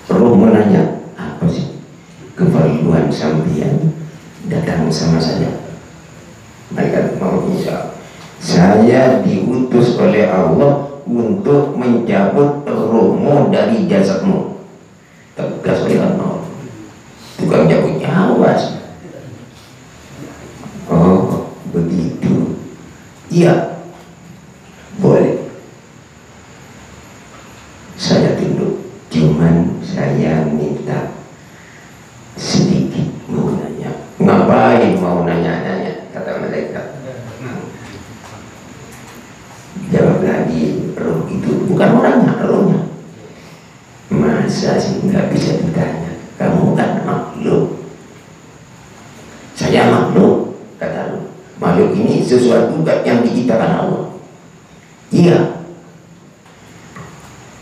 Roh menanya, apa sih keperluan sampean datang sama saya? Malaikat maut menjawab, saya diutus oleh Allah untuk mencabut rohmu dari jasadmu. Tegas oleh Allah, tukang cabut nyawa. Oh begitu, iya boleh, saya tunduk, cuman saya minta sedikit mau nanya. Ngapain mau nanya-nanya, kata malaikat. Jawab lagi, roh itu bukan orangnya, rohnya. Masa sih nggak bisa ditanya, kamu kan makhluk, saya makhluk, kata roh. Makhluk ini sesuatu yang diciptakan Allah. Iya,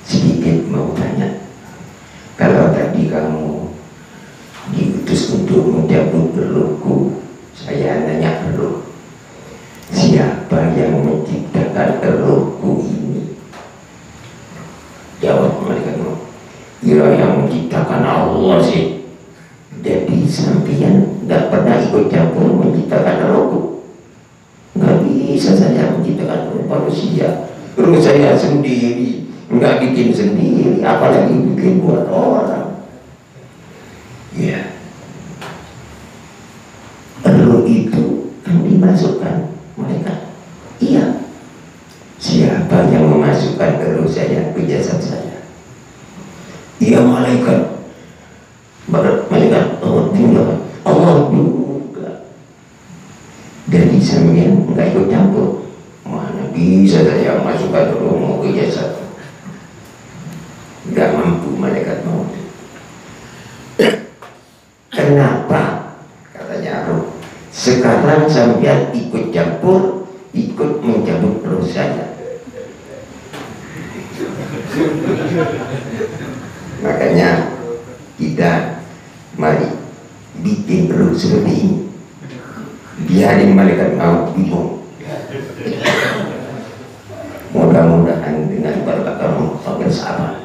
sedikit mau tanya, kalau tadi kamu diutus untuk mencabut rohku, saya nanya roh, siapa yang menciptakan rohku ini? Jawab malaikat maut, ya yang menciptakan Allah sih. Jadi sampeyan nggak pernah ikut campur menciptakan rohku. Nggak bisa saya menciptakan roh manusia, roh saya sendiri, nggak bikin sendiri, apalagi bikin buat orang. Ya, roh itu kan dimasukkan mereka. Iya, siapa yang memasukkan roh saya ke jasad saya? Iya malaikat. Malaikat Allah juga. Jadi sampean nggak ikut campur. Mana bisa saya masukkan rohmu ke jasad? Nggak mampu malaikat maut. Kenapa? Katanya roh, sekarang sampean ikut campur, ikut mencabut roh saya. Makanya kita mari bikin roh seperti ini, biarin malaikat maut bingung. Mudah-mudahan dengan berkat Allah bersama.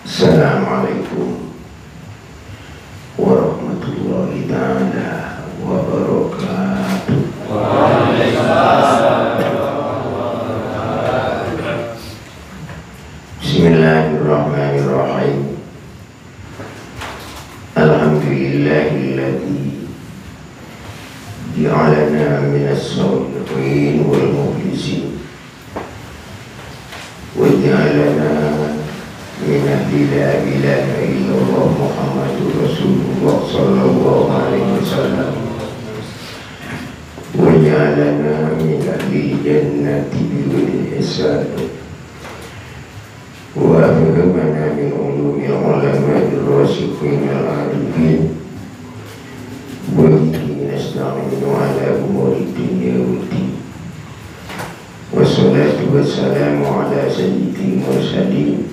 Assalamualaikum warahmatullahi ta'ala wabarakatuh. Bismillahirrahmanirrahim. Alhamdulillahilladzi ja'alana minas sholihin wal mukhlisin wa ja'alana min ahli la ilaha illallah Muhammadur Rasulullah sallallahu alaihi wasallam wa ja'alana min ahli jannati bil ihsan wa afhamana min ulumil ulama'ir rasikhin al-arifin wa bihi nasta'inu ala umuri dunya waddin. Wassalatu wassalamu ala sayyidil mursalin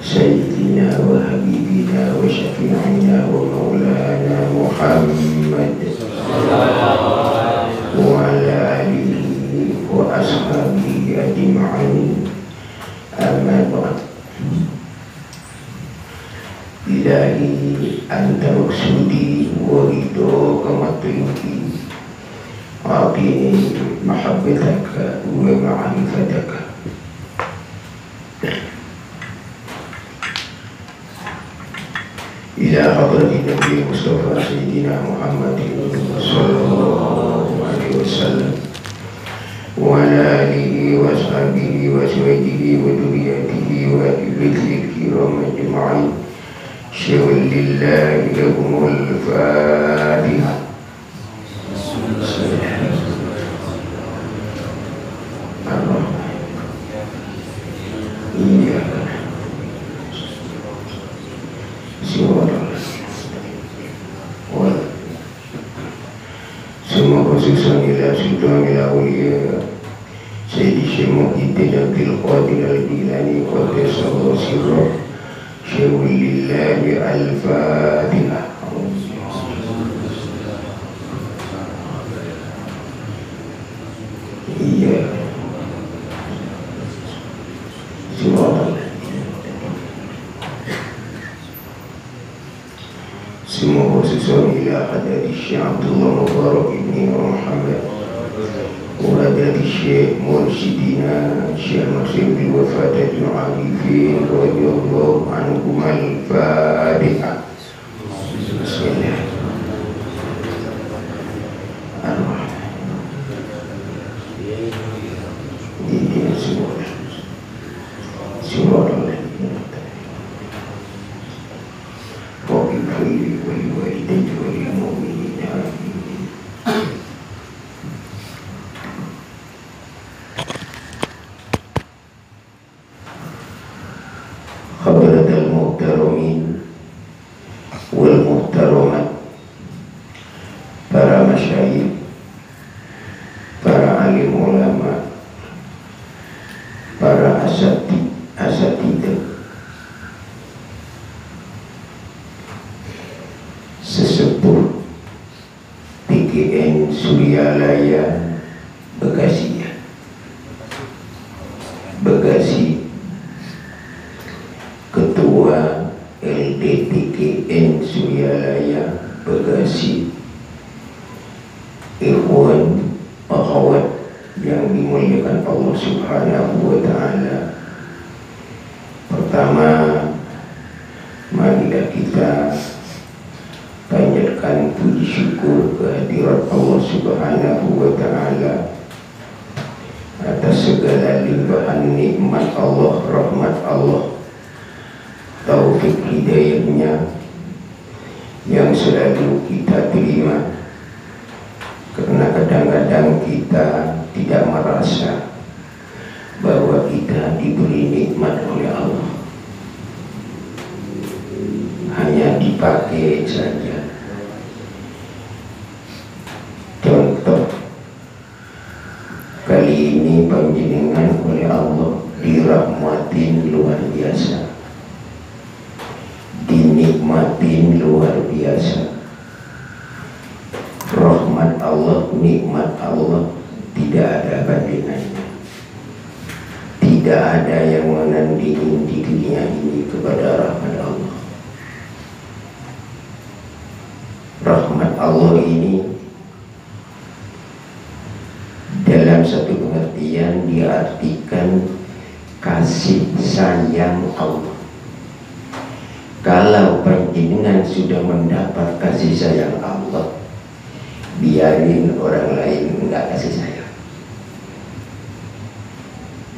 Sayyidina wa habibina wa syafi'ina wa maulana Muhammad wa ala alihi wa ashabihi ajma'in. Amma ba'd. Ilahi anta maksudi wa ridho kamatrinki a'tini mahabbataka wa ma'rifataka. Ila hadratin Nabi Mustafa Sayyidina Muhammad sallallahu alaihi wasallam wa ala alihi wa sahbihi wa sawjihi wa duriyatihi wa ahli kiram ajma'in. Syawal lillahi lakumul Fatiha. khususan ila sultan ila uliya Sayyidi Syekh Muhyiddin Abdul Qadir Al-Jilani Qaddasallahu sirrah Syaikhul lillahi al-Fatihah. Iya semua khususan ila hadari Syekh Abdullah Mubarak ibni Muhammad وهداة الشيخ مرشدنا الشيخ مسلم بالوفاة العارفين رضي الله عنهم الفاتحة. بسم الله الرحمن الرحيم. سورة وبالخير وللوالدين وللمؤمنين آمين. Khabarat al-muhtaramin wal muhtaramat, para masyayikh, para alim ulama, para asatidah, sesepuh PGN Suryalaya Bekasi, Ketua LDPGN Suryalaya Bekasi, ikhwan akhwat yang dimuliakan Allah Subhanahu wa Ta'ala. Pertama, marilah kita panjatkan puji syukur kehadirat Allah Subhanahu wa Ta'ala atas segala limpahan nikmat Allah, rahmat Allah, taufik hidayahnya yang selalu kita terima, karena kadang-kadang kita tidak merasa bahwa kita diberi nikmat oleh Allah, hanya dipakai saja. Contoh, kali ini panjenengan oleh Allah dirahmatin luar biasa, dinikmatin luar biasa. Rahmat Allah, nikmat Allah tidak ada bandingannya. Tidak ada yang menandingi di dunia ini kepada rahmat Allah. Rahmat Allah ini dalam satu pengertian diartikan kasih sayang Allah. Kalau panjenengan sudah mendapat kasih sayang Allah, biarin orang lain enggak kasih sayang,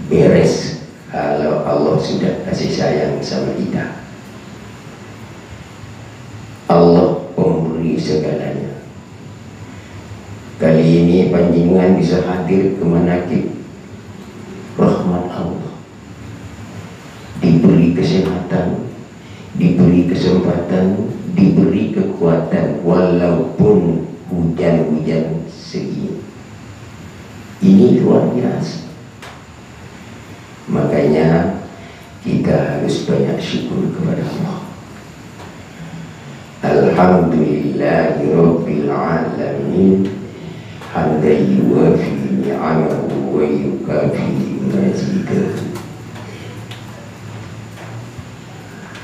beres. Kalau Allah sudah kasih sayang sama kita, Allah pemberi segalanya. Kali ini panjenengan bisa hadir ke manakib, rahmat Allah, diberi kesehatan, diberi kesempatan, diberi kekuatan, walaupun hujan-hujan segini. Ini luar biasa. Makanya kita harus banyak syukur kepada Allah. Alhamdulillahirabbil alamin, hamdan yuwafi ni'amahu wa yukafi mazidah.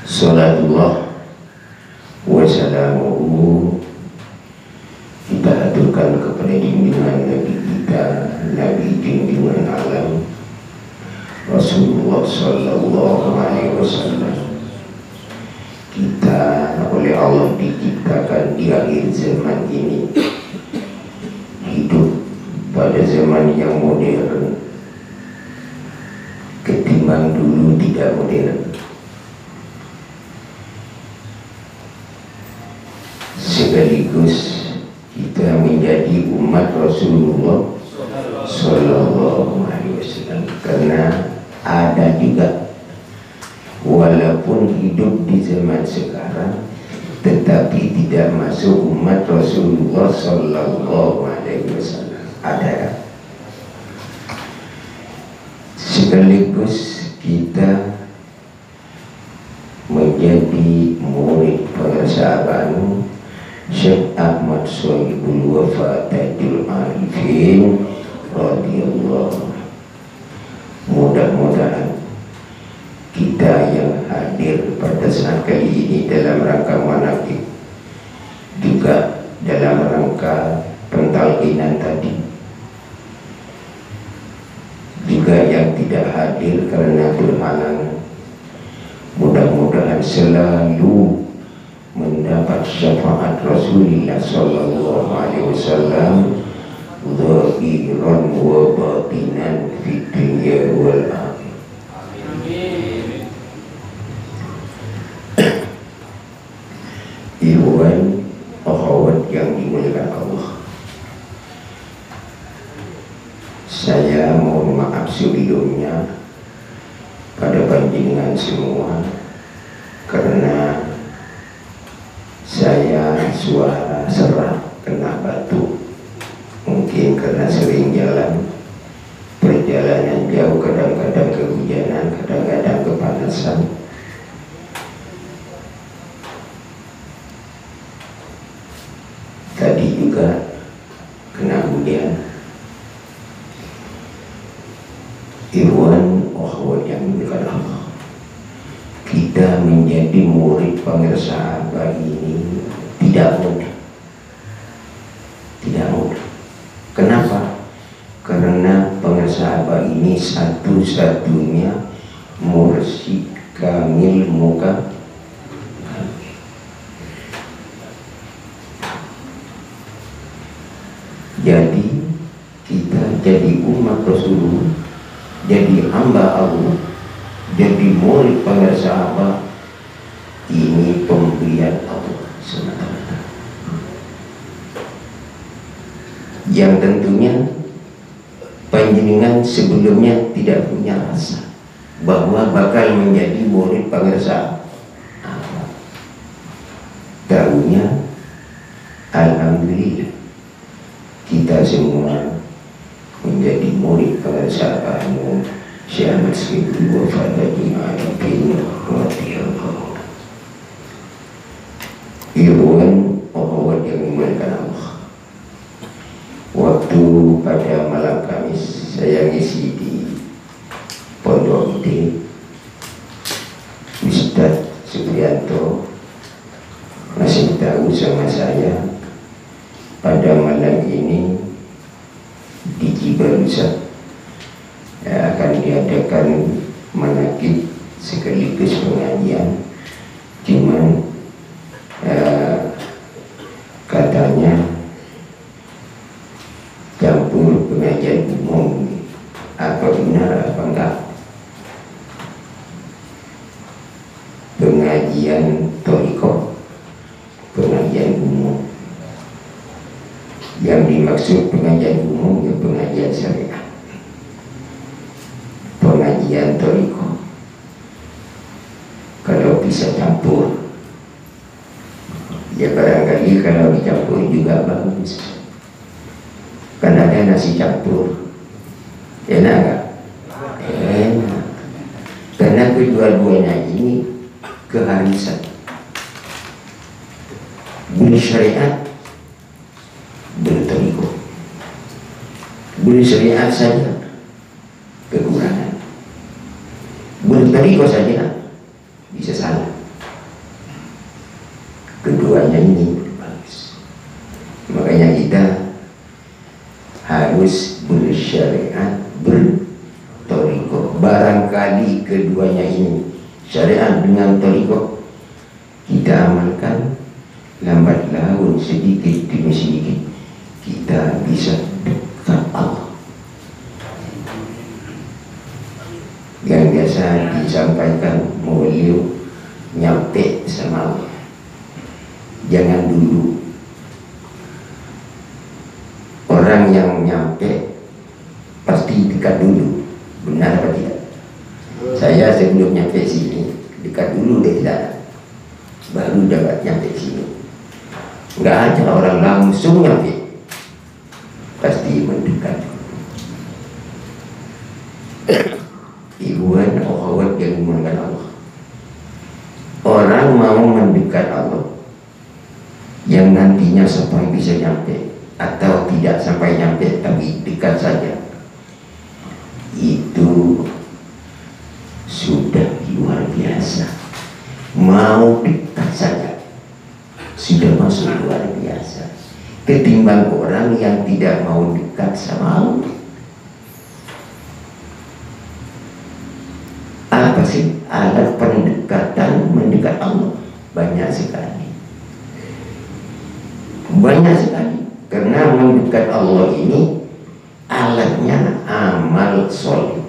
Salatullah wa salamuhu kita aturkan kepada junjungan Nabi kita, Nabi junjungan alam, Rasulullah Sallallahu Alaihi Wasallam. Kita oleh Allah diciptakan di akhir zaman ini, hidup pada zaman yang modern ketimbang dulu tidak modern. Sekaligus kita menjadi umat Rasulullah Sallallahu Alaihi Wasallam, karena ada juga walaupun hidup di zaman sekarang, tetapi tapi tidak masuk umat Rasulullah Sallallahu Alaihi Wasallam. Ada kan? Sekaligus kita menjadi murid para sahabat Syekh Ahmad Shahibul Wafa Tajul Arifin radhiyallahu. Mudah-mudahan kita yang hadir pada saat kali ini dalam rangka manaqib, juga dalam rangka pentalqinan tadi, juga yang tidak hadir karena berhalangan, mudah-mudahan selalu mendapat syafaat Rasulullah Sallallahu Alaihi Wasallam zahiran wa batinan fid dunya wal akhirah. Ikhwan akhwat yang dimuliakan Allah, saya mohon maaf sebelumnya pada panjenengan semua karena saya suara serak, kena batuk, mungkin karena sering jalan, perjalanan jauh, kadang-kadang kehujanan, kadang-kadang kepanasan. Tadi juga kena hujan. Ikhwan akhwat yang dimuliakan Allah, kita menjadi murid pengersahabat ini tidak mudah. Tidak mudah. Kenapa? Karena pengersahabat ini satu-satunya mursyid kamil muka. Jadi kita jadi umat Rasulullah, jadi hamba Allah, jadi murid pengersahabat, ini pemberian Allah semata-mata, yang tentunya panjenengan sebelumnya tidak punya rasa bahwa bakal menjadi murid pengersahabat. Tahunya alhamdulillah kita semua menjadi murid pengersahabatmu Syekh Ahmad Shahibul Wafa Tajul Arifin radhiyallahu. Ikhwan akhwat yang dimuliakan Allah, waktu pada malam Kamis saya ngisi di Pondok Gede, Ustaz Supriyanto masih tahu sama saya pada malam ini di Cibarusah akan diadakan manaqib sekaligus pengajian. Cuman katanya campur pengajian umum, apa benar apa enggak? Pengajian thariqah, pengajian umum. Yang dimaksud pengajian umum ya pengajian syariat, pengajian thariqah. Kalau bisa campur, ya barangkali kalau dicampur juga bagus. Kan ada nasi campur, enak nggak? Enak. Karena kedua-duanya ini keharisan. Bersyariat, berthariqah. Bersyariat saja kekurangan, berthariqah saja bisa salah. Keduanya ini bagus. Makanya kita harus bersyariat, berthariqah. Barangkali keduanya ini, syariat dengan thariqah, kita amalkan, lambat laun sedikit demi sedikit kita bisa dekat Allah. Yang biasa disampaikan beliau nyampe sama Allah. Jangan dulu. Orang yang nyampe pasti dekat dulu. Benar apa tidak? Saya sebelum nyampe sini dekat dulu deh, baru dapat nyampe sini. Nggak ada orang langsung nyampe, pasti mendekat. Ibuan akhwat yang dimuliakan Allah, orang mau mendekat Allah yang nantinya sampai bisa nyampe atau tidak sampai nyampe tapi dekat saja, itu sudah luar biasa. Mau dekat saja sudah masuk luar biasa, ketimbang orang yang tidak mau dekat sama Allah. Apa sih alat pendekatan mendekat Allah? Banyak sekali, banyak sekali. Karena mendekat Allah ini alatnya amal soleh.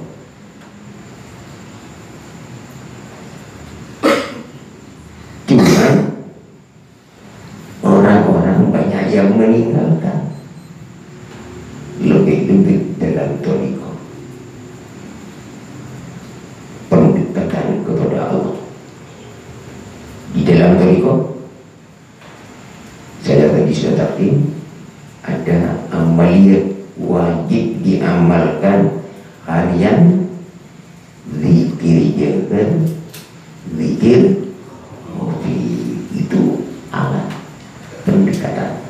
Cuman orang-orang banyak yang meninggalkan lebih-lebih dalam thariqah pendekatan kepada Allah. Di dalam thariqah saya tadi sudah takdim, ada amaliyat wajib diamalkan harian, zikir jahar, zikir khafi. Itu alat pendekatan.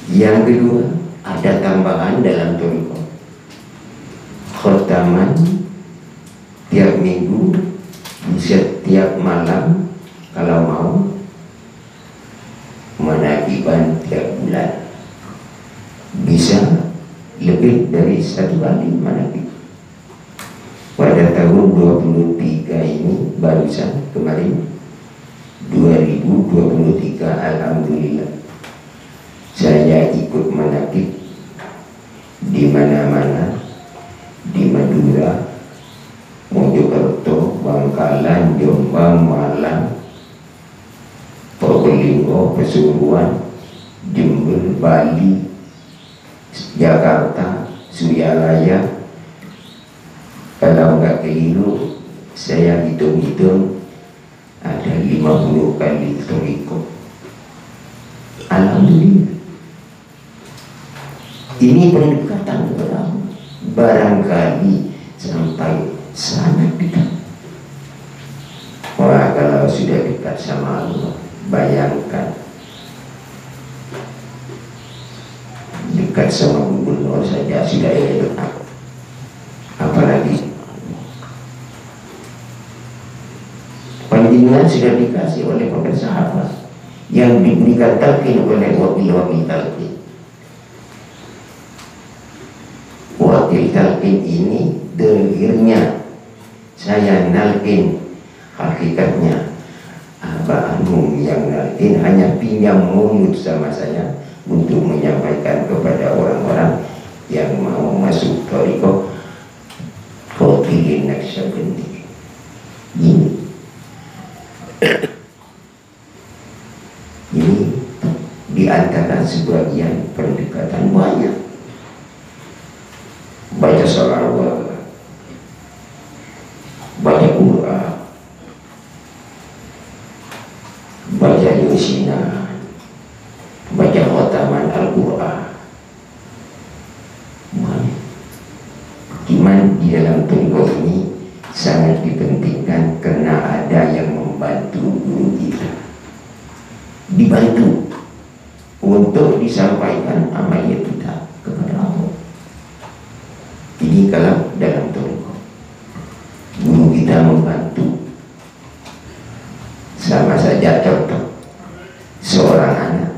Yang kedua, ada tambahan dalam thariqah, khotaman tiap minggu, bisa tiap malam kalau mau, menakiban tiap bulan, bisa lebih dari 1 kali manakib. Pada tahun 23 ini barusan kemarin 2023, alhamdulillah saya ikut manakib di mana-mana, di Madura, Mojokerto, Bangkalan, Jombang, Malang, Probolinggo, Pasuruan, Jember, Bali, Jakarta, Suralaya. Kalau nggak keliru, saya hitung-hitung ada 50 kali thariqah. Alhamdulillah. Ini pendekatan kepada Allah. Barangkali sampai sangat dekat. Wah, kalau sudah dekat sama Allah, bayangkan dekat sama gubernur saja sudah dekat, apalagi panjenengan sudah dikasih oleh para sahabat yang diberikan talqin oleh wakil talqin. Wakil talqin ini dengernya saya nalkin, hakikatnya Abah Anung yang nalkin hanya pinjam mulut sama saya untuk menyampaikan kepada orang-orang yang mau masuk thariqah Qadiri Naqsyabandi. Ini di antara sebagian pendekatan banyak. Baca sholawat, baca Quran, baca yusinan, baca khotaman Al-Quran. Cuman di dalam thariqah ini sangat dipentingkan karena ada yang membantu guru kita, dibantu untuk disampaikan amaliyat kita kepada Allah. Jadi kalau dalam thariqah guru kita membantu, sama saja. Contoh, seorang anak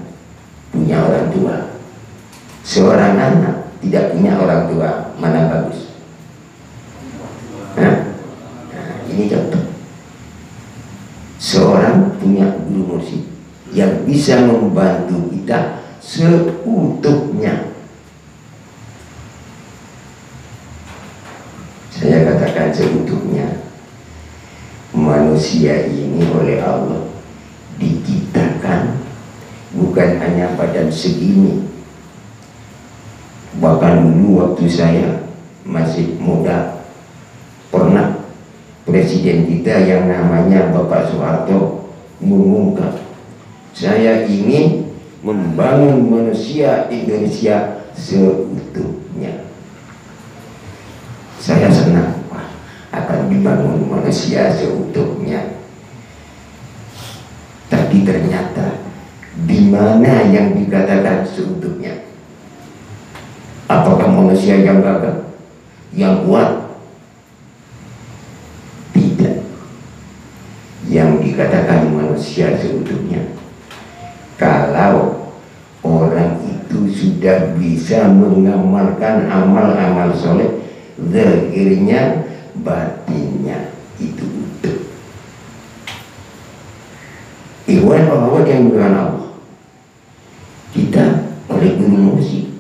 punya orang tua, seorang anak tidak punya orang tua, mana bagus? Nah, ini contoh. Seorang punya guru mursyid yang bisa membantu kita seutuhnya. Saya katakan seutuhnya. Manusia ini oleh Allah diciptakan bukan hanya badan segini. Bahkan dulu waktu saya masih muda, pernah presiden kita yang namanya Bapak Soeharto mengungkap, saya ingin membangun manusia Indonesia seutuhnya. Saya senang, Pak, akan dibangun manusia seutuhnya. Tapi ternyata di mana yang dikatakan seutuhnya? Apakah manusia yang gagah, yang kuat? Tidak. Yang dikatakan manusia seutuhnya, kalau orang itu sudah bisa mengamalkan amal-amal soleh, zahirnya, batinnya itu utuh. Ikhwan bahwa yang dengan Allah, kita oleh guru musik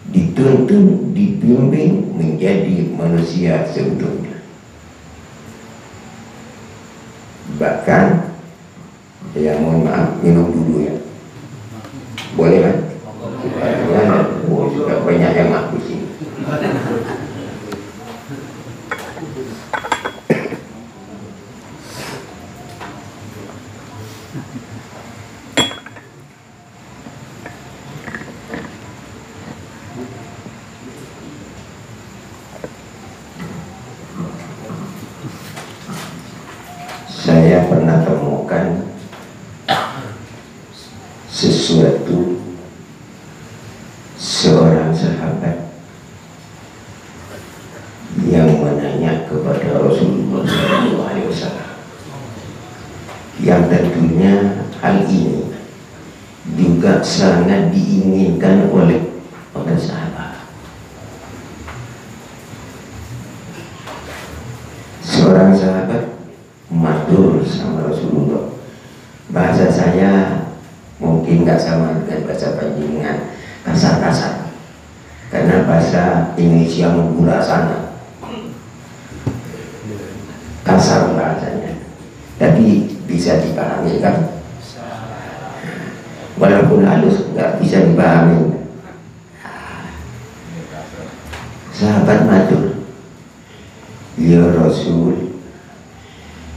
dituntun, dibimbing menjadi manusia seutuhnya. Bahkan, ya mohon maaf, minum dulu ya. Boleh kan? Oh, sudah banyak yang aku sini. Saya pernah temukan sesuatu, seorang sahabat yang menanya kepada Rasulullah SAW, yang tentunya hal ini juga sangat diinginkan oleh para sahabat. Seorang sahabat matur sama Rasulullah, bahasa saya mungkin nggak sama dengan bahasa Panjenengan, kasar-kasar, karena bahasa Indonesia menggula sana, kasar bahasanya, tapi bisa dipahami kan? Walaupun halus nggak bisa dipahami. Sahabat matur, ya Rasul,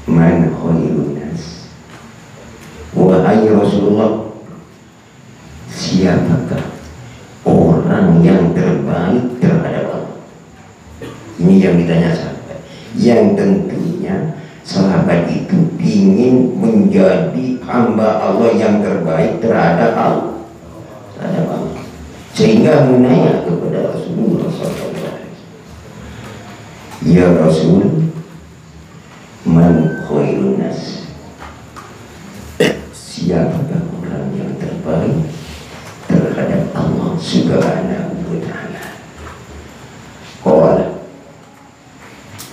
man khairun nas, wahai Rasulullah, siapakah orang yang terbaik terhadap Allah? Ini yang ditanya sahabat, yang tentunya sahabat itu ingin menjadi hamba Allah yang terbaik terhadap Allah, sehingga menanya kepada Rasulullah SAW, ya Rasul, man khairun nas, siapakah orang yang terbaik terhadap Allah Subhanahu wa ta'ala? Qala,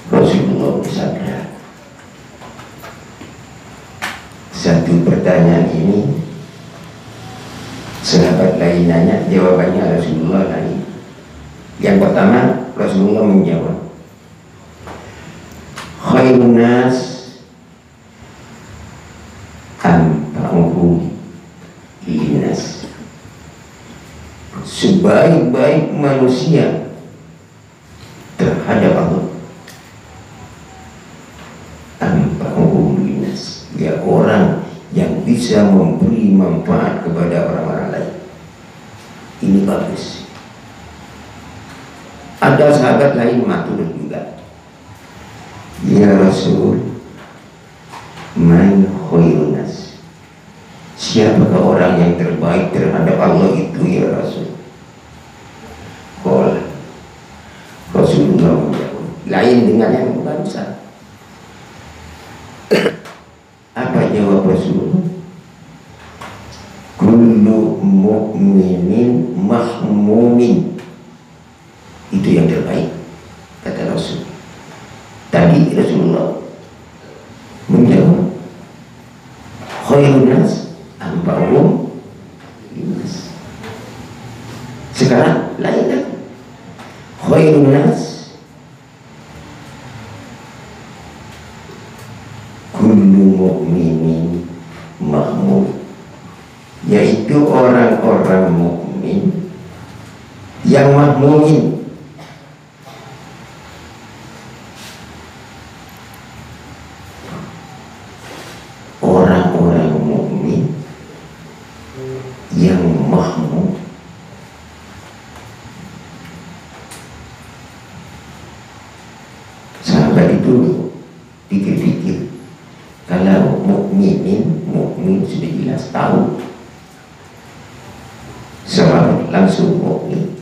Rasulullah bersabda. Satu pertanyaan ini sahabat lain nanya, jawabannya Rasulullah lain. Yang pertama, Rasulullah menjawab, khairun nas anfa'uhum linnas, sebaik-baik manusia terhadap Allah anfa'uhum linnas, ya orang yang bisa memberi manfaat kepada orang-orang lain. Ini bagus. Ada sahabat lain matur juga, ya Rasul, man khairun nas, siapakah orang yang terbaik terhadap Allah itu ya Rasul? Qala, Rasulullah menjawab, lain dengan yang barusan. Apa jawab Rasulullah? Kullu mu'minin mahmumin, itu yang terbaik, kata Rasul. Tadi Rasulullah menjawab khairun nas anfa'uhum linnas. Sekarang lain lagi, khairun nas kullu mu'minin mahmud, yaitu orang-orang mukmin yang mahmumin. yang mahmud. Sahabat itu pikir-pikir, kalau mukmin sudah jelas tahu, sahabat langsung mukmin.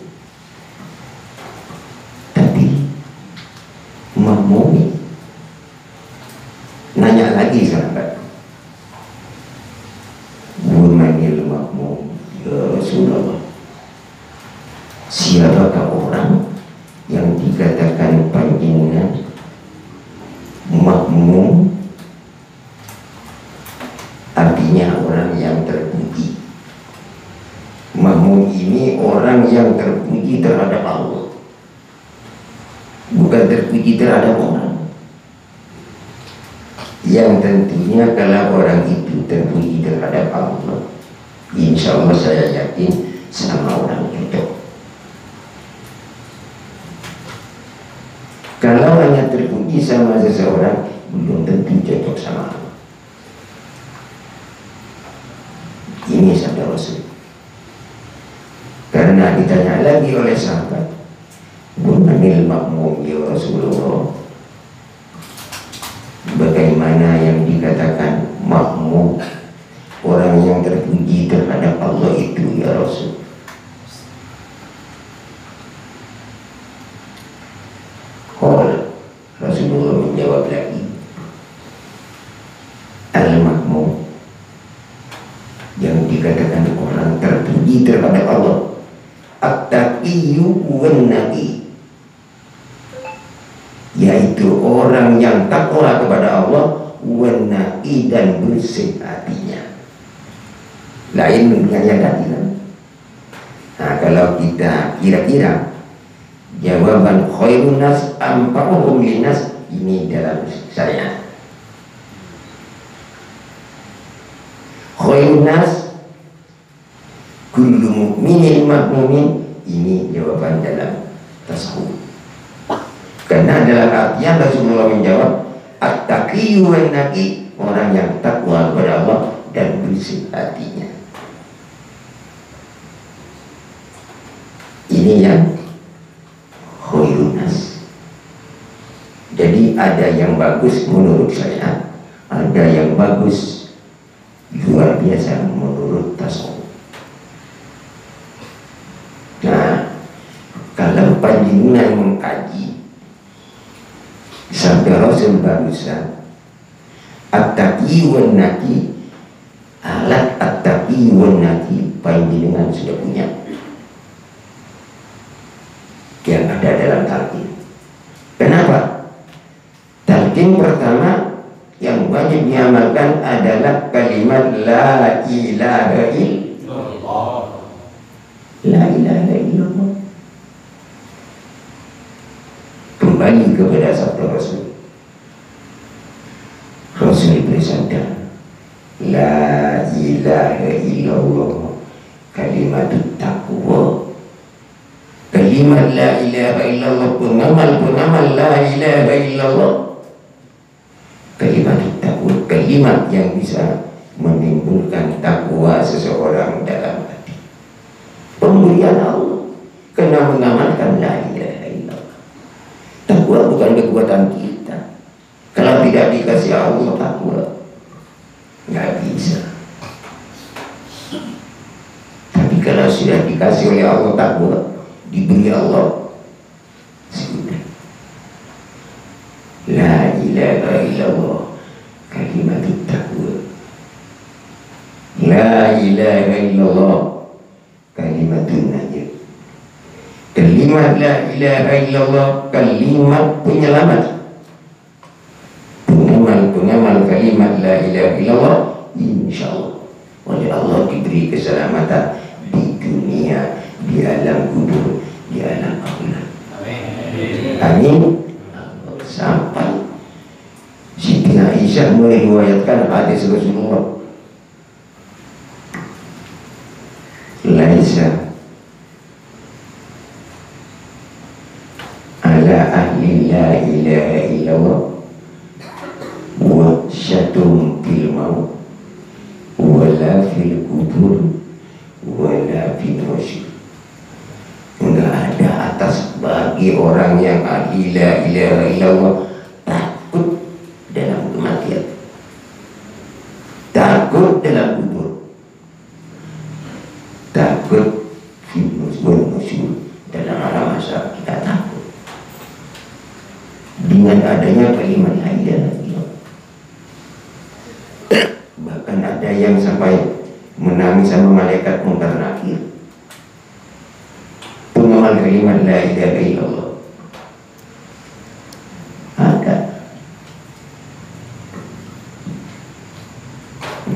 Tapi mahmud, nanya lagi sahabat, Wamanil makmum ya Rasulullah, siapakah orang yang dikatakan panjenengan makmum? Artinya orang yang terpuji. Makmum ini orang yang terpuji terhadap Allah, bukan terpuji terhadap orang. Yang tentunya kalau orang itu terpuji terhadap Allah, insya Allah saya yakin sama orang cocok. Kalau hanya terpuji sama seseorang, belum tentu cocok sama Allah. Ini sabda Rasul. Karena ditanya lagi oleh sahabat, Wamanil makmum ya Rasulullah, bagaimana yang dikatakan makmum, orang yang terpuji terhadap Allah itu ya Rasul? Rasulullah menjawab lagi, al-makmum, yang dikatakan orang terpuji terhadap Allah, at-taqiyyu wan-naqi, yaitu orang yang takwa kepada Allah, wan-naqi, dan bersih hatinya. Lain dengan yang tadi. Nah, kalau kita kira-kira jawaban khairun nas anfa'uhum linnas ini dalam syariat. Khairun nas kullu mu'minin makmumin, ini jawaban dalam tasawuf. Karena dalam artian Rasulullah menjawab at-taqiyyu wan-naqi, orang yang takwa kepada Allah dan bersih hatinya. Ini yang khairun nas. Jadi ada yang bagus menurut saya, ada yang bagus luar biasa menurut tasawuf. Nah, kalau panjenengan mengkaji sampai Rasul barusan, at-taqi wan-naqi, alat at-taqi wan-naqi panjenengan sudah punya yang ada dalam talqin. Kenapa? Talqin pertama yang wajib diamalkan adalah kalimat la ilaha illallah. La ilaha illallah. Kembali kepada sabda Rasul. Rasul bersabda, la ilaha illallah kalimatut taqwa. Kalimat la ilaha illallah, pengamal la ilaha illallah, kalimat takwa, kalimat yang bisa menimbulkan takwa seseorang dalam hati. Pemberian Allah karena mengamalkan la ilaha illallah. Takwa bukan kekuatan kita. Kalau tidak dikasih Allah takwa, nggak bisa. Tapi kalau sudah dikasih oleh Allah takwa, diberi Allah, sudah. La ilaha illallah kalimat taqwa. La ilaha illallah kalimatun najat. Kalimat la ilaha illallah kalimat penyelamat. Pengamal kalimat la ilaha illallah insyaallah oleh Allah diberi keselamatan di dunia, di alam kubur, di alam akhirat. Amin. Sampai Siti Aisyah meriwayatkan hadis Rasulullah, laisa ala ahli la ilaha illallah wa syatum fil maut wala fil kubur lagi la ilaha illallah, takut dalam kematian, takut dalam kubur, takut fitnus nusyur dalam alam masyarakat. Kita takut dengan adanya kalimat la ilaha illallah. Bahkan ada yang sampai menangis sama malaikat mungkar nakir pengamal kalimat la ilaha illallah. Ada.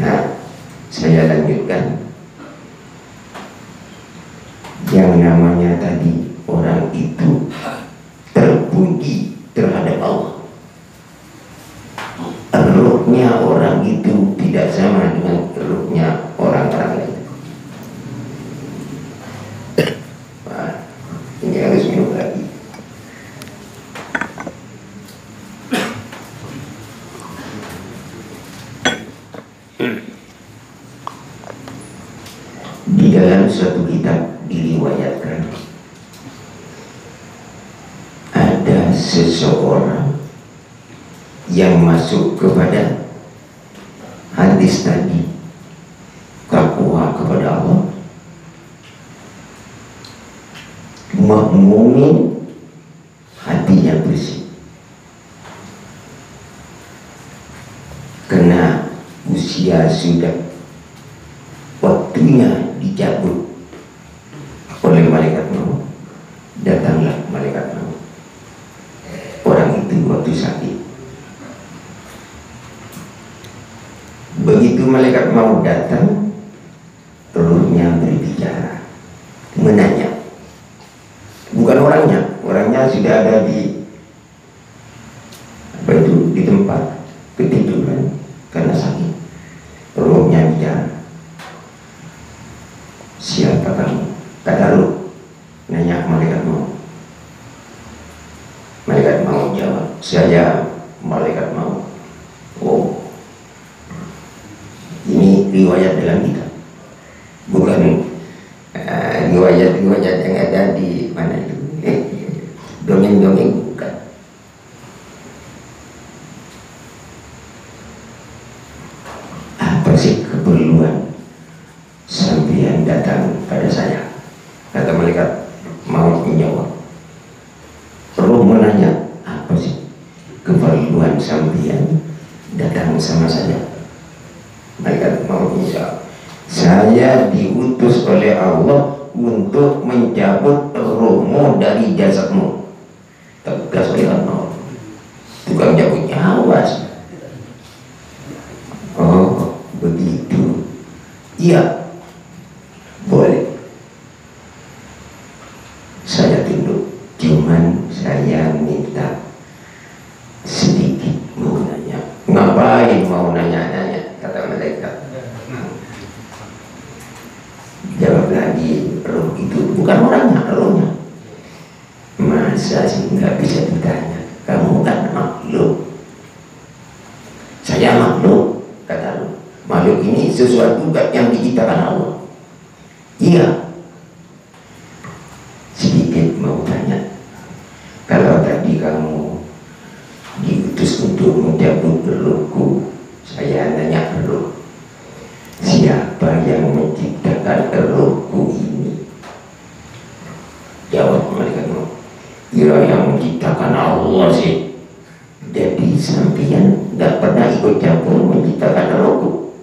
Nah, saya lanjutkan. Yang namanya tadi orang itu terpuji terhadap Allah. Ruhnya orang itu tidak sama dengan ruhnya orang-orang lain. Nah, ini harus minum lagi. Di dalam suatu kitab diriwayatkan ada seseorang yang masuk kepada hadis tadi, takwa kepada Allah, mukmin, hatinya bersih. Karena usia sudah waktunya dicabut oleh malaikat maut, datanglah malaikat maut. Orang itu waktu sakit. Begitu malaikat maut datang, ruhnya berbicara, menanya. Bukan orangnya, orangnya sudah ada di apa itu, di tempat ketiduran karena sakit. Ruhnya bicara. Siapa kamu? Kata ruh, nanya malaikat maut. Malaikat maut jawab, saya malaikat maut. Oh, ini riwayat dalam kitab, bukan riwayat-riwayat yang ada di mana itu, dongeng-dongeng, bukan. Apa sih keperluan sampeyan datang pada saya? Kata malaikat maut menjawab. Roh menanya, apa sih keperluan sampeyan datang sama saya? Malaikat maut menjawab, saya diutus oleh Allah untuk mencabut rohmu dari jasadmu. Tegas oleh Allah, tukang cabut nyawa. Oh begitu, iya, boleh. Saya tunduk, cuman saya minta sedikit mau nanya. Ngapain mau nanya-nanya? Kata malaikat. Jawab lagi, roh itu bukan orangnya, rohnya. Masa sih nggak bisa ditanya? Kamu kan makhluk, saya makhluk. Kata roh, makhluk ini sesuatu yang diciptakan Allah. Iya. Sedikit mau tanya, kalau tadi kamu diutus untuk mencabut rohku, saya nanya roh, siapa yang menciptakan rohku ini? Jawab malaikat maut, ya yang menciptakan Allah sih. Jadi sampeyan nggak pernah ikut campur menciptakan rohku.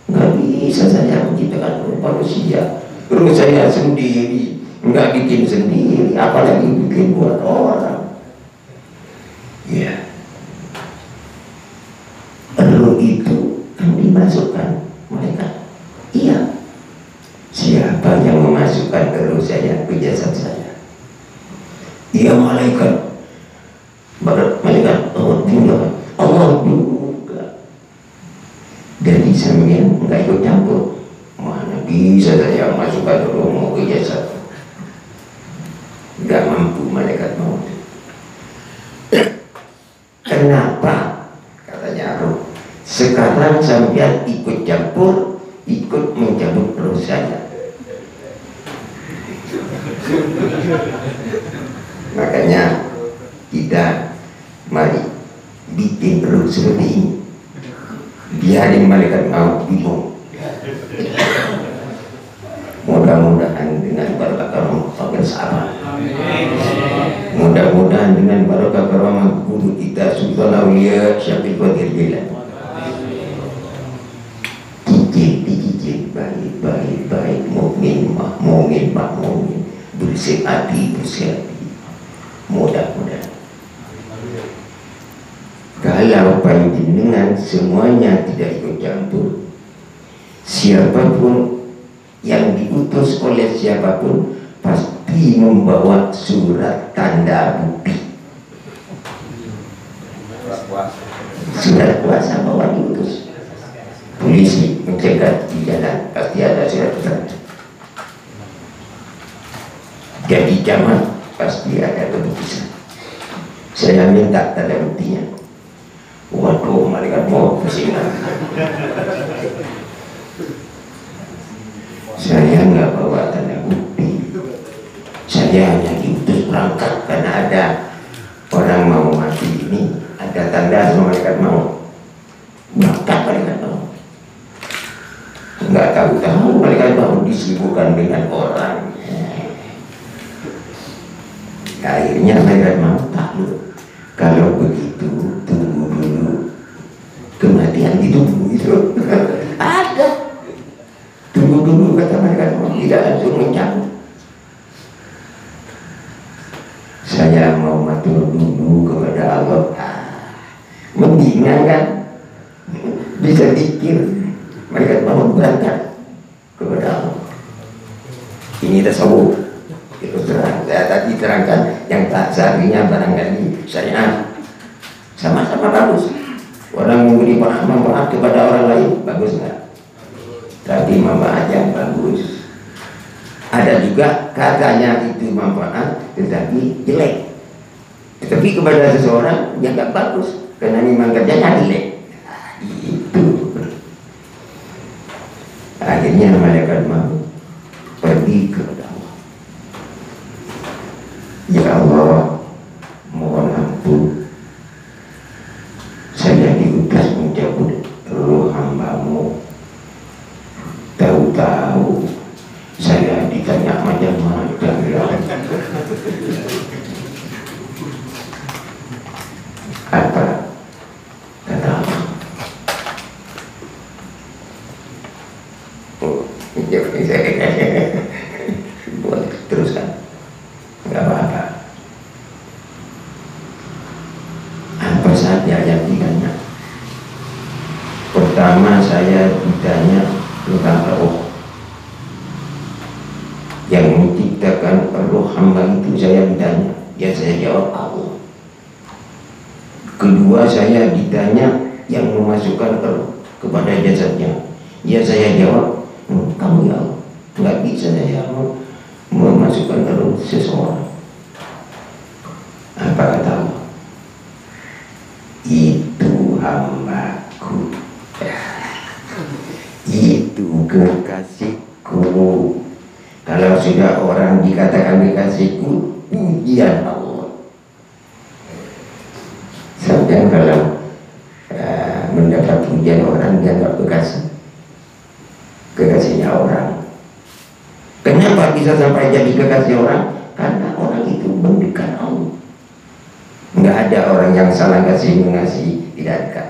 Nggak bisa saya menciptakan roh manusia. Roh saya sendiri, nggak bikin sendiri, apalagi bikin buat orang. Ya, roh itu kan dimasukkan malaikat. Iya. Siapa yang memasukkan roh saya ke jasad saya? Iya malaikat. Malaikat Allah juga. Jadi sampeyan nggak ikut campur. Mana bisa saya masukkan rohmu ke jasad? Nggak mampu malaikat maut. Kenapa? Katanya roh, sekarang sampeyan ikut campur, ikut mencabut roh saya. Makanya Kita mari bikin perlu seperti ini, biarin malaikat maut bingung. Mudah-mudahan dengan barakah karamah bersahabat, mudah-mudahan dengan barakah karamah guru kita Sultan Aulia Syekh Qadir Jilani, dicicil baik, mukmin bersih hati, mudah-mudahan. Kalau panjenengan semuanya tidak ikut campur, siapapun yang diutus oleh siapapun pasti membawa surat tanda bukti, surat kuasa bahwa diutus. Polisi mencegat di jalan pasti ada surat tanda. Jadi zaman pasti ada keputusan. Saya minta tanda buktinya. Waduh, malaikat mau pusingan. Saya nggak bawa tanda bukti. Saya hanya diutus berangkat karena ada orang mau mati ini, ada tanda sama malaikat mau. Berangkat malaikat mau. Nggak tahu malaikat mau disibukkan dengan orang. Akhirnya malaikat mau takluk. Kalau begitu tunggu dulu kematian ditunggu itu. Ada. Tunggu dulu kata mereka, tidak langsung mencabut. Saya mau matur dulu kepada Allah. Mendingan kan, bisa dikir. Mereka mau berangkat kepada Allah. Ini tasawuf. Itu terang. Saya tadi terangkan yang tak seharinya barangkali saya sama-sama bagus. Orang memberi manfaat kepada orang lain bagus enggak? Tapi manfaat yang bagus. Ada juga katanya itu manfaat tetapi jelek. Tetapi kepada seseorang yang enggak bagus karena memang kerjanya jelek. Itu. Akhirnya malaikat mau pergi kepada Allah. Ya Allah, mohon ampun, saya diutus mencabut roh hamba-Mu. Tahu-tahu saya ditanya macam-macam ya. Apa kata Allah? Boleh teruskan, nggak apa-apa. Apa saja yang ditanya? Pertama saya ditanya tentang roh. Yang menciptakan roh hamba itu saya ditanya. Ya saya jawab Allah. Kedua saya ditanya yang memasukkan roh kepada jasadnya. Ya saya jawab, kamu ya Allah. Nggak bisa saya memasukkan roh seseorang. Apa kata Allah? Itu hambaku, itu kekasihku. Kalau sudah orang dikatakan kekasihku, pujian Allah. Sampai kalau mendapat pujian orang dia nggak kekasihnya orang. Kenapa bisa sampai jadi kekasih orang? Karena orang itu mendekat Allah. Nggak ada orang yang salah kasih mengasihi, tidak dekat.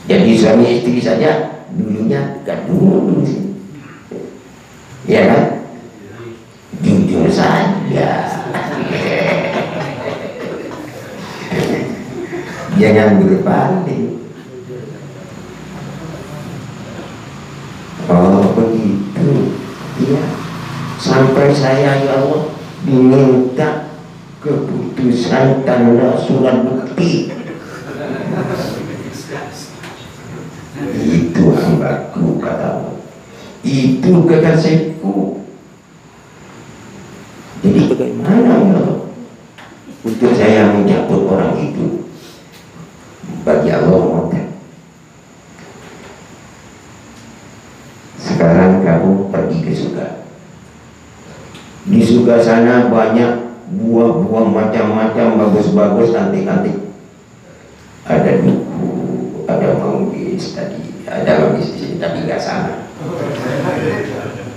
Jadi suami istri saja dulunya dekat dulu sih, ya kan? Jujur saja, jangan berpaling. Oh begitu, ya. Sampai saya ya Allah diminta keputusan tanda surat bukti. Itu hambaku kata Allah. Itu kekasihku. Jadi bagaimana ya Allah untuk saya menyambut orang itu? Bagi Allah mudah. Sekarang kamu pergi ke surga. Di surga sana banyak buah-buah macam-macam bagus-bagus, cantik-cantik. Ada duku, ada manggis tadi, ada manggis di sini tapi nggak sama.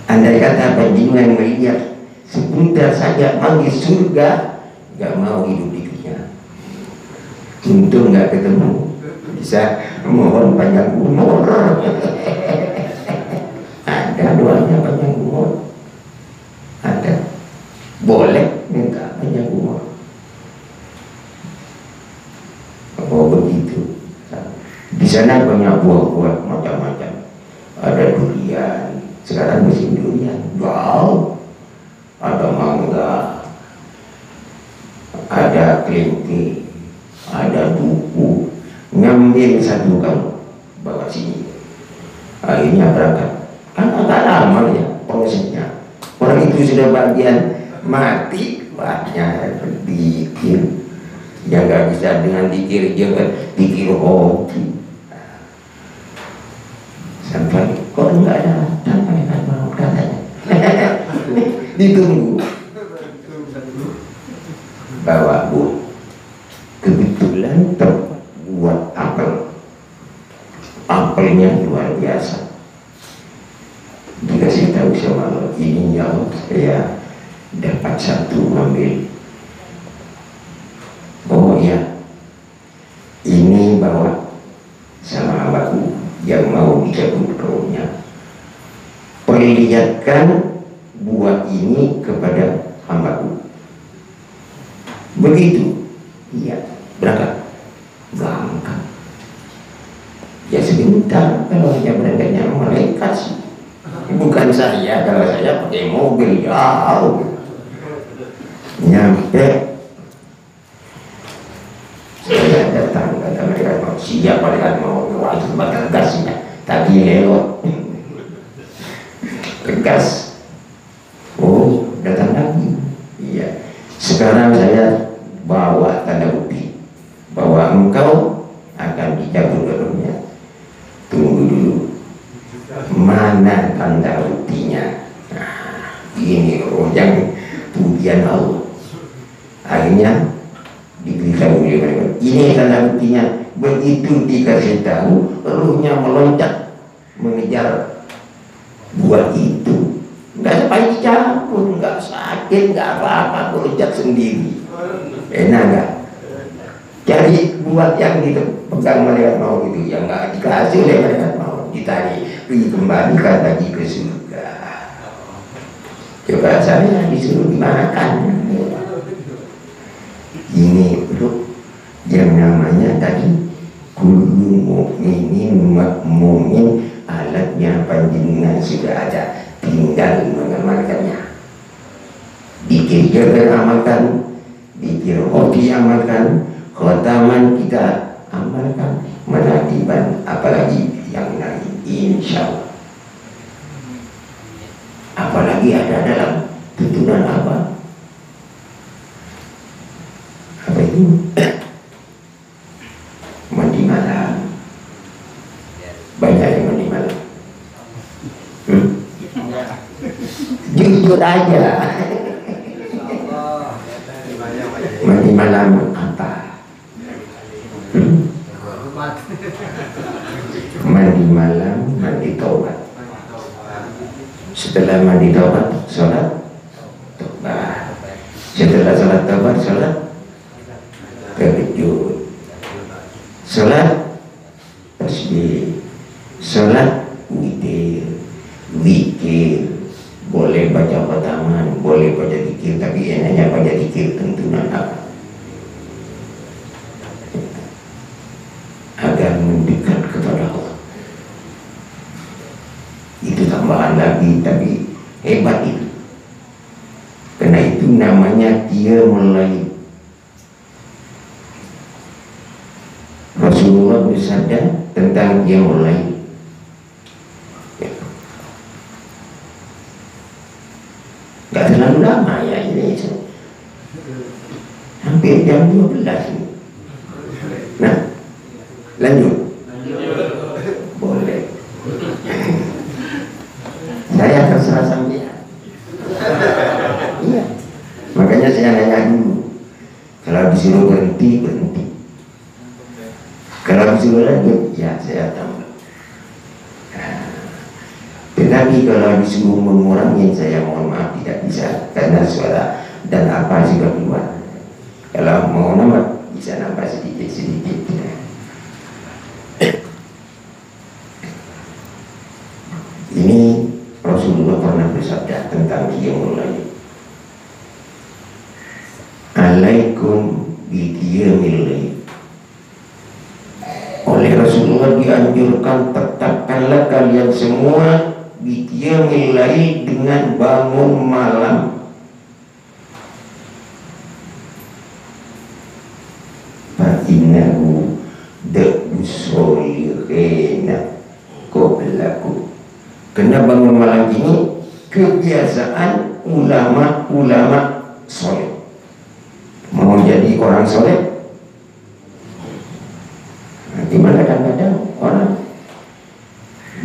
Andai kata panjenengan melihat sebentar saja manggis surga, nggak mau hidup di dunia. Untung nggak ketemu, bisa mohon panjang umur. Ada doanya panjang umur, ada, boleh minta panjang umur. Oh begitu. Di sana banyak buah-buah macam-macam. Ada durian, sekarang musim durian. Wow. Ada mangga, ada kelinci, ada duku. Ngambil satu kamu, bawa sini. Akhirnya berangkat. Kan agak lama ya prosesnya. Orang itu sudah bagian mati, banyak berpikir. Yang nggak bisa dengan dikir jangan dikir hoki. Sampai kok enggak ada sampai kan mau katanya. Ditunggu. Bawa bu. Kebetulan tempat buat apel. Apelnya luar biasa. Dikasih tahu sama ini yang saya dapat satu ambil. Oh ya, ini bawa sama abahku yang mau dicabut rohnya. Perlihatkan buah ini kepada hambaku. Begitu, iya, berangkat. Ya sebentar, kalau hanya berangkatnya malaikat sih. Bukan saya, kalau saya pakai mobil jauh. Nyampe saya datang, kata mereka mau siap, mereka mau wajib bakal gasnya, tapi lewat tegas. Oh, datang lagi. Iya. Sekarang saya bawa tanda bukti bahwa engkau akan dicabut rohnya. Tunggu dulu. Mana tanda buktinya? Nah, ini roh yang pujian Allah. Akhirnya diberitahu oleh mereka. Ini tanda buktinya. Begitu dikasih tahu, rohnya meloncat mengejar buah itu. Nggak sampai dicampur, nggak sakit, nggak apa-apa, meloncat sendiri. Enak nggak? Cari buah yang dipegang malaikat mau itu, yang nggak dikasih oleh malaikat mau, ditarik, dikembalikan lagi ke surga. Coba saya disuruh dimakan. Ini bro, yang namanya tadi kullu mu'minin makmumin, alatnya panjenengan sudah ada, tinggal mengamalkannya. Dikir jangan amalkan, dikir hobi amalkan, khotaman kita amalkan, menadiban apalagi yang lain, insya Allah. Apalagi ada dalam tuntunan apa? Apa itu? Mandi malam. Banyak yang mandi malam. Jujur aja. Mandi malam apa? Mandi malam, mandi taubat. Setelah mandi taubat, sholat taubat. Setelah sholat taubat, sholat tahajud. Sholat tasbih. Sholat witir. Zikir. Boleh baca khotaman, boleh baca zikir, tapi enaknya baca zikir tuntunan apa? Agar mendekat kepada Allah. Itu tambahan lagi, tapi hebat itu. Karena itu namanya dia mulai. Rasulullah bersabda tentang dia mulai. Gak terlalu lama ya ini. Hampir jam 12 ini. Nah, lanjut. Boleh. Saya terserah sampean. Iya. Makanya saya nanya disuruh lanjut, ya saya tambah. Tetapi kalau disuruh mengurangi, saya mohon maaf tidak bisa, karena suara dan apa juga keluar. Kalau mau nambah bisa nambah sedikit-sedikit. Ini Rasulullah pernah bersabda tentang qiyamul lail. Alaikum bi qiyamil lail. Oleh Rasulullah dianjurkan, tetapkanlah kalian semua bi qiyamil lail, dengan bangun malam. Fa innahu da'usolihina qablakum. Karena bangun malam ini kebiasaan ulama-ulama soleh. Mau jadi orang soleh, di mana kadang-kadang orang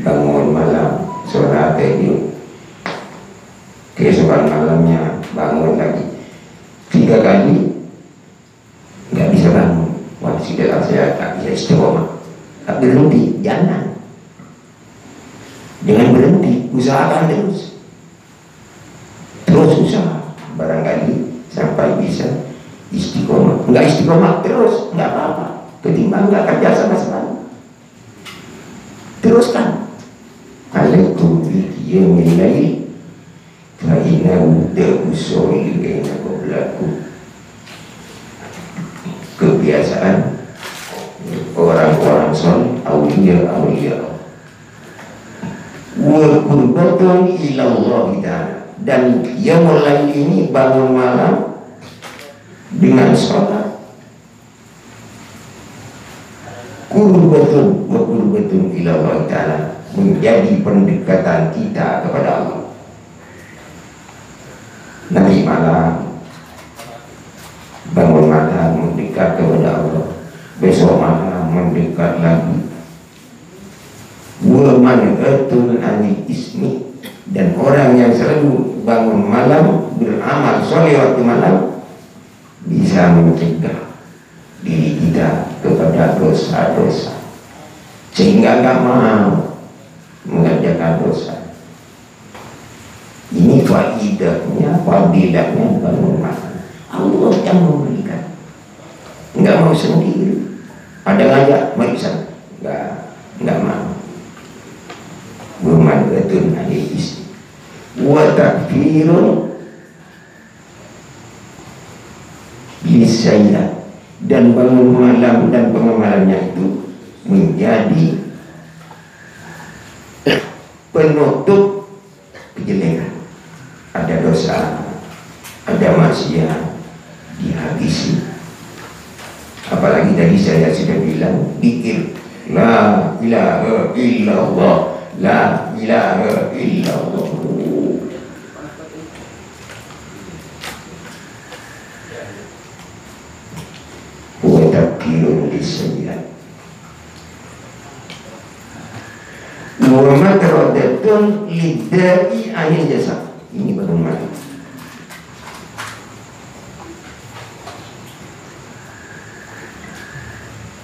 bangun malam sholat tidur, keesokan malamnya bangun lagi 3 kali, nggak bisa bangun. Wah, sudah saya tak bisa istiqomah. Tak berhenti, jangan. Jangan berhenti, usahakan terus usaha, barangkali sampai bisa istiqomah. Enggak istiqomah terus, enggak apa-apa, ketimbang enggak kerja sama sekali. Teruskan. Alaikum bi qiyamil lail fa innahu da'usolihina qablakum. Kebiasaan orang-orang soleh, aulia wa qurbatun ilallah ta'ala. Dan qiyamul lail ini, bangun malam dengan sholat, qurbatun wa qurbatun ilallah ta'ala, menjadi pendekatan kita kepada Allah. Nanti malam bangun malam mendekat kepada Allah, besok malam mendekat lagi. Wa man atul anil ismi, dan orang yang selalu bangun malam beramal soleh waktu malam bisa mencegah diri kita kepada dosa-dosa, sehingga nggak mau mengerjakan dosa. Ini faidahnya, fadilatnya bangun malam. Allah yang memberikan, nggak mau sendiri. Ada ngajak, mari sana, nggak mau. Bumadratun alihis wa takfirun bisayat, dan bangun malam dan pengamalannya itu menjadi penutup kejelekan. Ada dosa, ada maksiat, dihabisi. Apalagi tadi saya sudah bilang, zikir la ilaha illallah, la ilaha illallah. Wa takfirun lisayat wa matradatun lidai anil jasad. Ini bagaimana?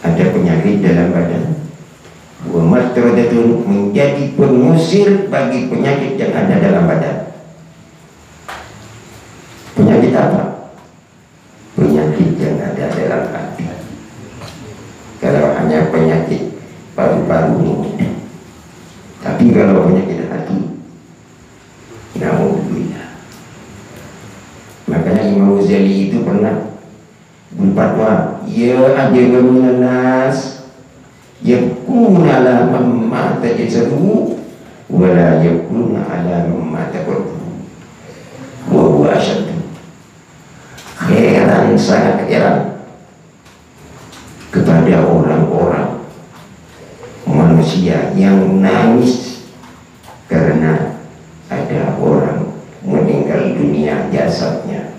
Ada penyakit dalam badan, wa matradatun, menjadi pengusir bagi penyakit yang ada dalam badan. Penyakit apa? Penyakit yang ada dalam hati. Kalau hanya penyakit paru-paru, tapi kalau penyakit hati, naudzubillah. Makanya Imam Ghazali itu pernah berfatwa, ya ajaba minan nas yakun ala man mata jasaduhu wa la yakun ala man mata qalbuhu wa huwa asyaddu. Heran, sangat heran kepada orang-orang manusia yang nangis karena ada orang meninggal dunia jasadnya.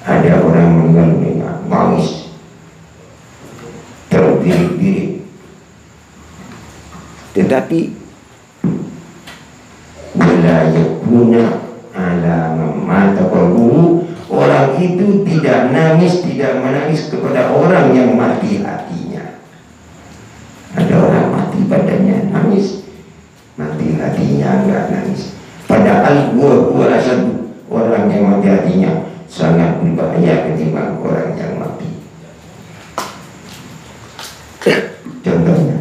Ada orang meninggal dunia nangis terbirik-birik, tetapi wala yakuna ala mata qalbuhu, orang itu tidak nangis, tidak menangis kepada orang yang mati hatinya. hatinya enggak nangis. Padahal gua satu orang yang mati hatinya sangat berbahaya ketimbang orang yang mati. Contohnya,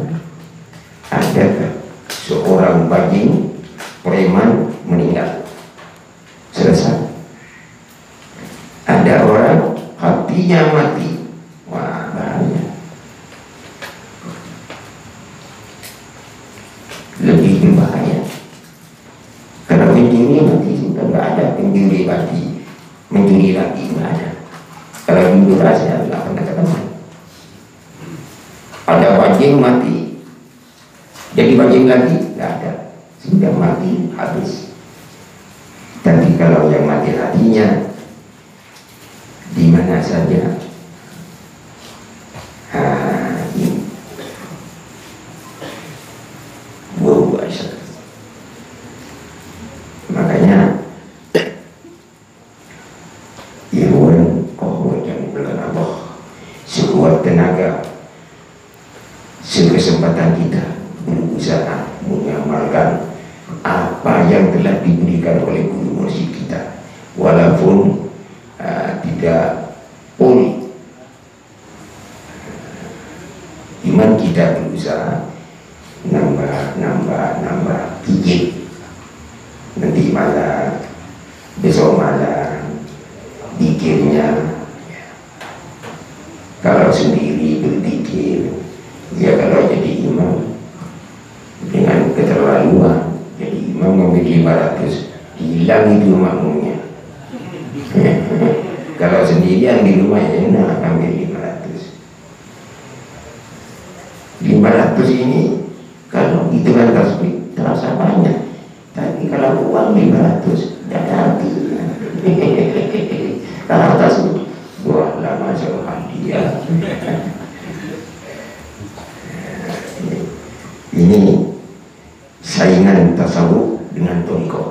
adakah seorang bajing preman meninggal, selesai. Ada orang hatinya mati, wah bahaya. Lebih berbahaya. Kalau pencuri mati sudah nggak ada pencuri mati, mencuri lagi nggak ada. Kalau jujur saya nggak pernah ketemu. Ada bajing mati, jadi bajing lagi nggak ada, sudah mati habis. Tapi kalau yang mati hatinya di mana saja, ini buasa. Makanya Irwan yang bulan Allah, sekuat tenaga, sekesempatan kita berusaha mengamalkan apa yang telah diberikan oleh guru mursyid kita, walaupun tidak pulih. Iman kita berusaha nambah gigit. Nanti malah besok malah pikirnya kalau sendiri berpikir, ya kalau jadi imam dengan keterlaluan, jadi imam memilih 500, hilang itu makmumnya. Kalau sendirian di rumah enak ambil 500. 500 ini kalau hitungan tasbih terasa banyak, tapi kalau uang 500 tidak ada artinya. Kalau tasbih, wah lama soal dia. Ini saingan tasawuf dengan thariqah.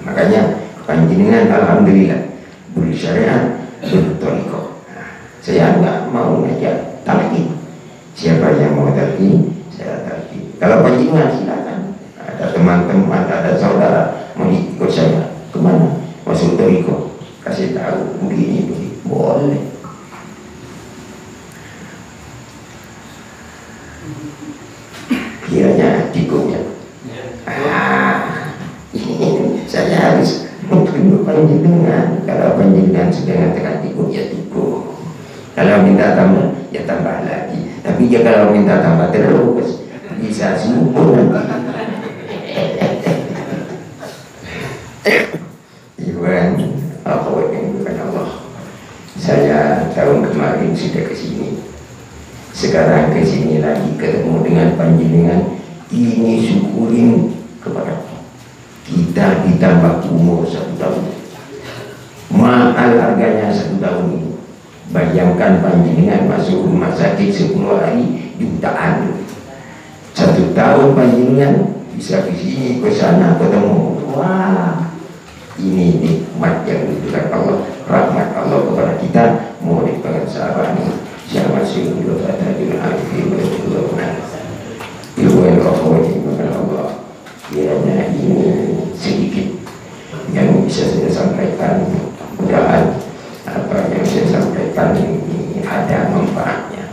Makanya panjenengan alhamdulillah bersyariat berthariqah. Saya enggak mau ngajak talqin. Siapa yang mau talqin, saya talqin. Kalau panjenengan silakan. Ada teman-teman, ada saudara mau ikut saya kemana? Masuk thariqah. Kasih tahu begini, boleh. Kiranya tikupnya. Ini saya harus menunggu panjenengan. Kalau panjenengan sudah mengatakan tikuk, ya tikuk. Kalau minta tambah, ya tambah lagi. Tapi ya kalau minta tambah terus, bisa subur nanti. Iwan, apa yang bukan Allah. Saya tahun kemarin sudah kesini. Sekarang kesini lagi ketemu dengan panjenengan. Ini syukurin kepada kita ditambah umur 1 tahun. Mahal harganya 1 tahun ini. Bayangkan panjenengan masuk rumah sakit 10 hari jutaan. 1 tahun panjenengan bisa ke sini ke sana ketemu. Wah, ini nikmat yang diberikan Allah, rahmat Allah kepada kita. Mau dipakai sahabat ini. Siapa sih dulu kata dengan arti berdoa. Iwan rohani kepada Allah. Kiranya ini sedikit yang bisa saya sampaikan. Mudah-mudahan apa yang saya sampaikan ini ada manfaatnya.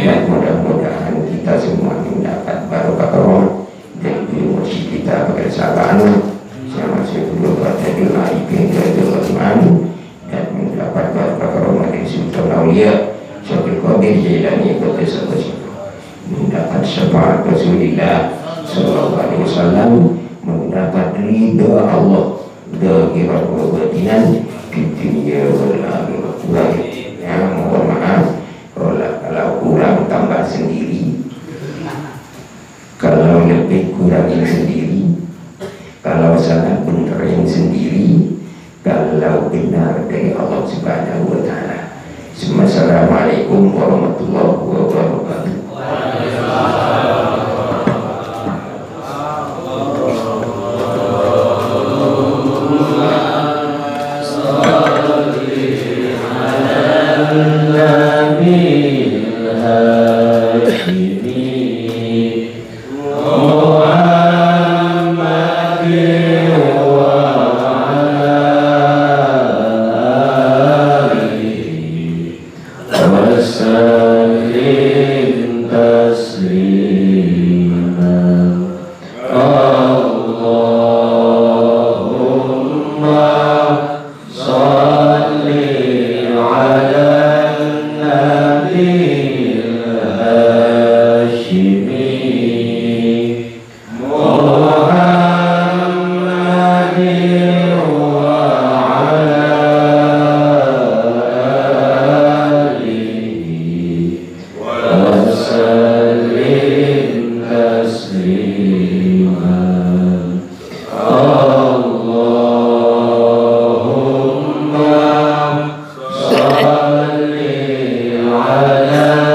Dan mudah-mudahan kita semua mendapat barokah dari guru mursyid kita pada sahabat saya masih belum berada di lain dan mendapat barokah dari Sultan Aulia Syekh Qadir Jailani mendapat syafaat Rasulullah sallallahu alaihi wasallam, mendapat ridha Allah zahiran wa batinan di dunia wal akhirah. Ya, mohon maaf kalau kurang tambah sendiri, kalau lebih kurangin sendiri, kalau salah benerin sendiri, kalau benar dari Allah Subhanahu wa taala. Assalamualaikum warahmatullahi wabarakatuh. Muhammad ala